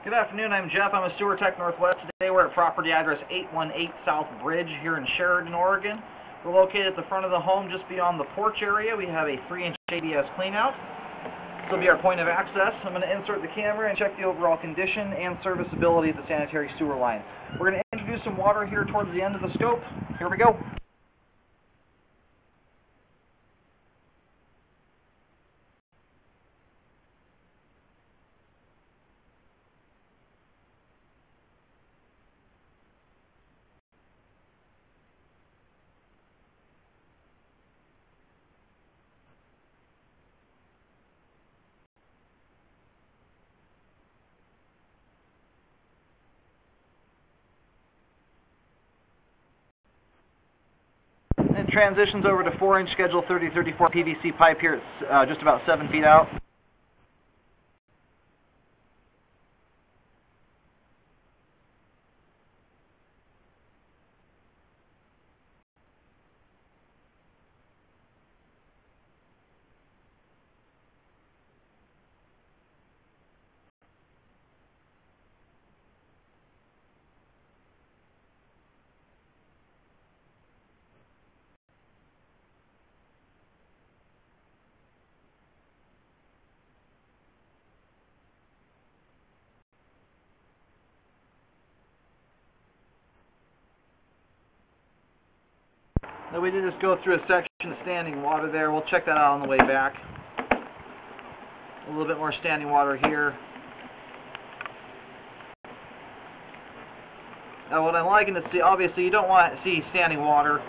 Good afternoon, I'm Jeff. I'm a sewer tech Northwest. Today we're at property address 818 South Bridge here in Sheridan, Oregon. We're located at the front of the home just beyond the porch area. We have a 3-inch ABS cleanout. This will be our point of access. I'm going to insert the camera and check the overall condition and serviceability of the sanitary sewer line. We're going to introduce some water here towards the end of the scope. Here we go. It transitions over to 4-inch schedule 3034 PVC pipe here. It's just about 7 feet out. Now we did just go through a section of standing water there. We'll check that out on the way back. A little bit more standing water here. What I'm liking to see, obviously you don't want to see standing water,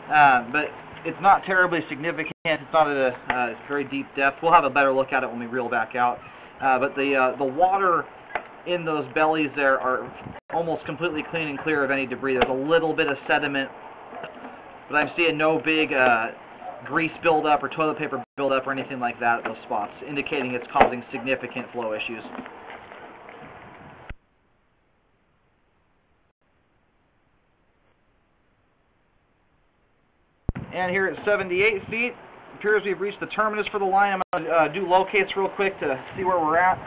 but it's not terribly significant. It's not at a very deep depth. We'll have a better look at it when we reel back out. But the water in those bellies there are almost completely clean and clear of any debris. There's a little bit of sediment, but I'm seeing no big grease buildup or toilet paper buildup or anything like that at those spots, indicating it's causing significant flow issues. And here at 78 feet, it appears we've reached the terminus for the line. I'm going to do locates real quick to see where we're at.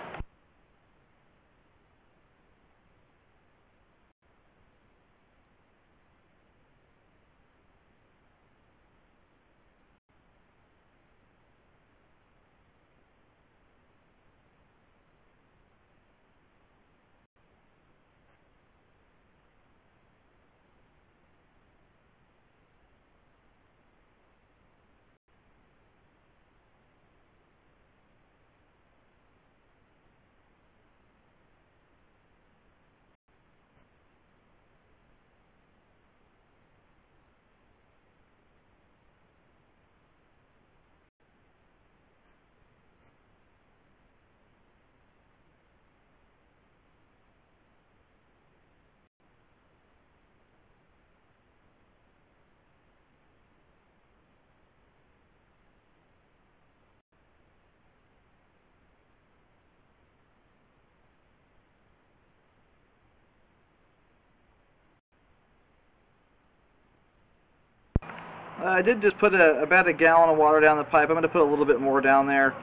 I did just put about a gallon of water down the pipe. I'm going to put a little bit more down there.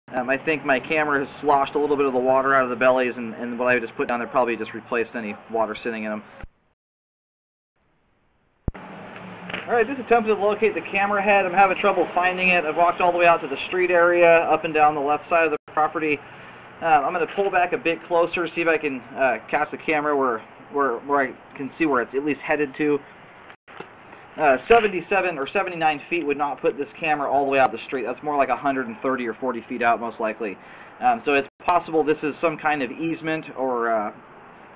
I think my camera has sloshed a little bit of the water out of the bellies, and what I just put down there probably just replaced any water sitting in them. Alright, just attempted to locate the camera head. I'm having trouble finding it. I've walked all the way out to the street area, up and down the left side of the property. I'm going to pull back a bit closer, see if I can catch the camera where I can see where it's at least headed to. 77 or 79 feet would not put this camera all the way out the street. That's more like 130 or 40 feet out, most likely. So it's possible this is some kind of easement, or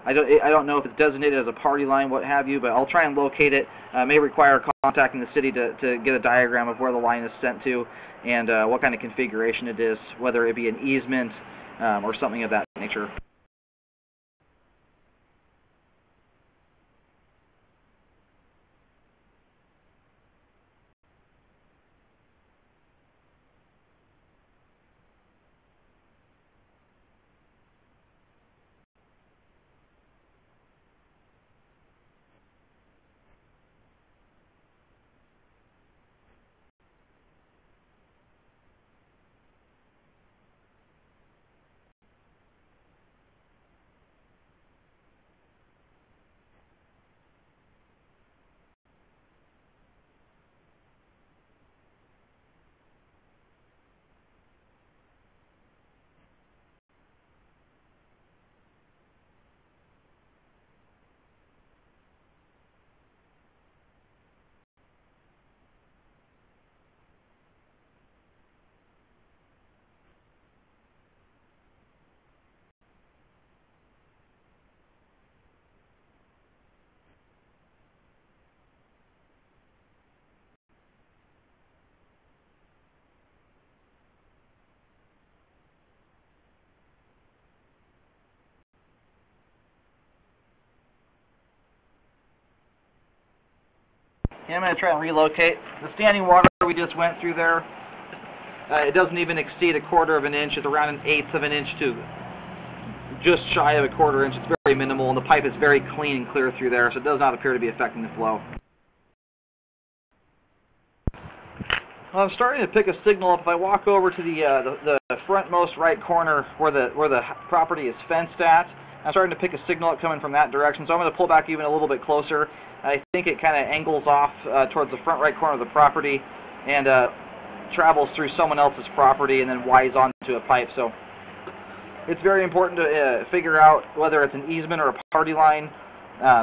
I don't know if it's designated as a party line, what have you, but I'll try and locate it. May require contacting the city to get a diagram of where the line is sent to and what kind of configuration it is, whether it be an easement or something of that nature. Okay, I'm going to try and relocate. The standing water we just went through there, it doesn't even exceed 1/4 of an inch. It's around 1/8 of an inch to just shy of 1/4 inch. It's very minimal, and the pipe is very clean and clear through there, so it does not appear to be affecting the flow. Well, I'm starting to pick a signal up. If I walk over to the frontmost right corner where the property is fenced at, I'm starting to pick a signal up coming from that direction. So I'm going to pull back even a little bit closer. I think it kind of angles off towards the front right corner of the property and travels through someone else's property and then winds onto a pipe. So it's very important to figure out whether it's an easement or a party line.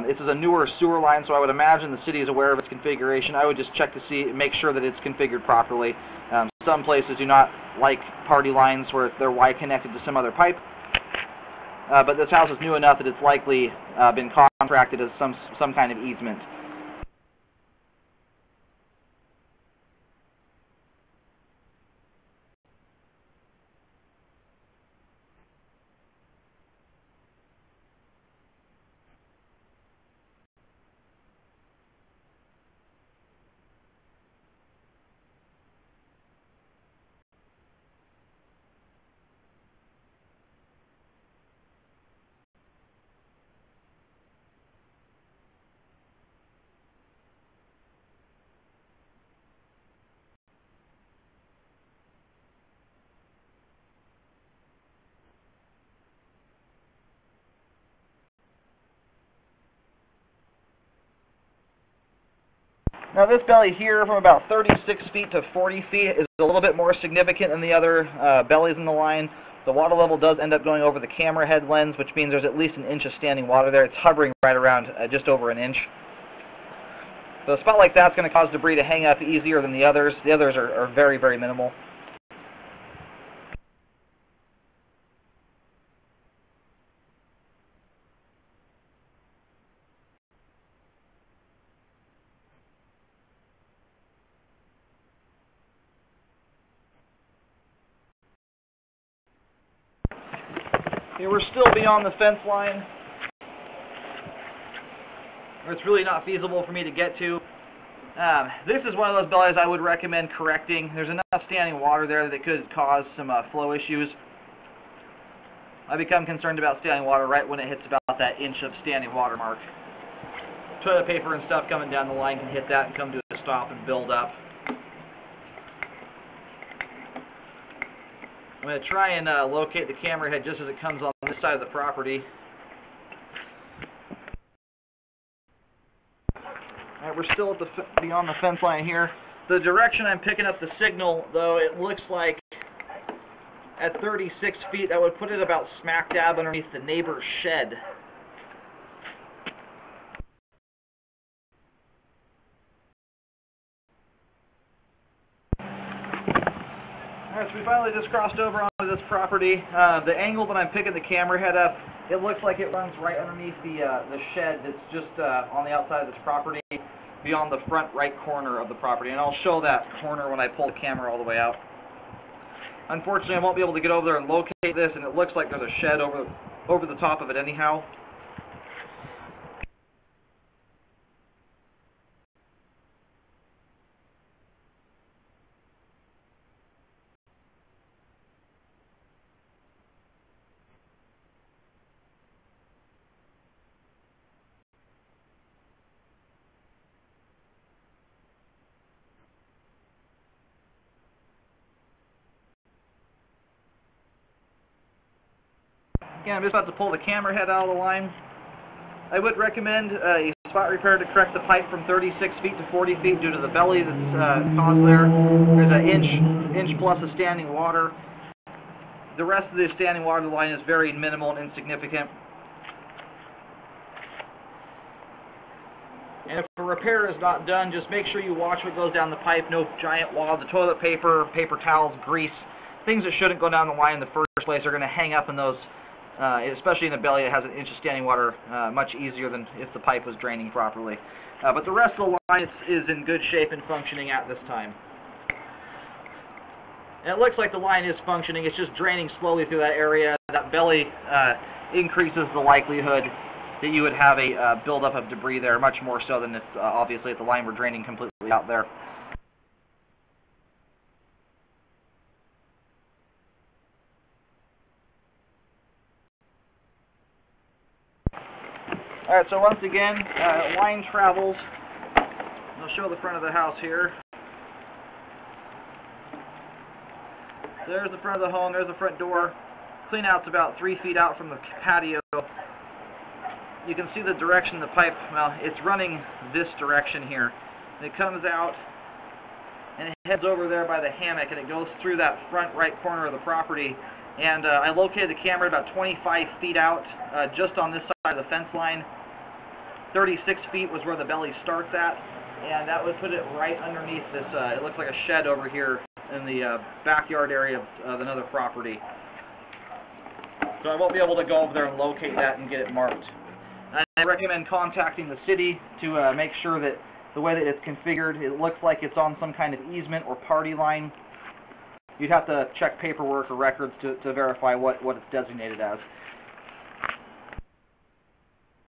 This is a newer sewer line, so I would imagine the city is aware of its configuration. I would just check to see, make sure that it's configured properly. Some places do not like party lines where they're Y connected to some other pipe. But this house is new enough that it's likely been contracted as some kind of easement. Now this belly here from about 36 feet to 40 feet is a little bit more significant than the other bellies in the line. The water level does end up going over the camera head lens, which means there's at least 1 inch of standing water there. It's hovering right around just over 1 inch. So a spot like that's going to cause debris to hang up easier than the others. The others are very, very minimal. Okay, we're still beyond the fence line, where it's really not feasible for me to get to. This is one of those bellies I would recommend correcting. There's enough standing water there that it could cause some flow issues. I become concerned about standing water right when it hits about that inch of standing water mark. Toilet paper and stuff coming down the line can hit that and come to a stop and build up. I'm going to try and locate the camera head just as it comes on this side of the property. Alright, we're still at beyond the fence line here. The direction I'm picking up the signal, though, it looks like at 36 feet, that would put it about smack dab underneath the neighbor's shed. Alright, so we finally just crossed over onto this property. The angle that I'm picking the camera head up, it looks like it runs right underneath the shed that's just on the outside of this property, beyond the front right corner of the property. And I'll show that corner when I pull the camera all the way out. Unfortunately, I won't be able to get over there and locate this, and it looks like there's a shed over the top of it anyhow. Again, I'm just about to pull the camera head out of the line. I would recommend a spot repair to correct the pipe from 36 feet to 40 feet due to the belly that's caused there. There's an inch plus of standing water. The rest of the standing water line is very minimal and insignificant. And if a repair is not done, just make sure you watch what goes down the pipe. No giant wads of toilet paper, paper towels, grease. Things that shouldn't go down the line in the first place are going to hang up in those, especially in a belly that has 1 inch of standing water, much easier than if the pipe was draining properly. But the rest of the line is in good shape and functioning at this time. And it looks like the line is functioning. It's just draining slowly through that area. That belly increases the likelihood that you would have a buildup of debris there, much more so than if obviously if the line were draining completely out there. Alright, so once again, line travels. I'll show the front of the house here. So there's the front of the home, there's the front door. Clean out's about 3 feet out from the patio. You can see the direction the pipe, well, it's running this direction here. And it comes out and it heads over there by the hammock and it goes through that front right corner of the property. And I located the camera about 25 feet out, just on this side of the fence line. 36 feet was where the belly starts at, and that would put it right underneath this, it looks like a shed over here in the backyard area of another property. So I won't be able to go over there and locate that and get it marked. I recommend contacting the city to make sure that the way that it's configured, it looks like it's on some kind of easement or party line. You'd have to check paperwork or records to verify what it's designated as.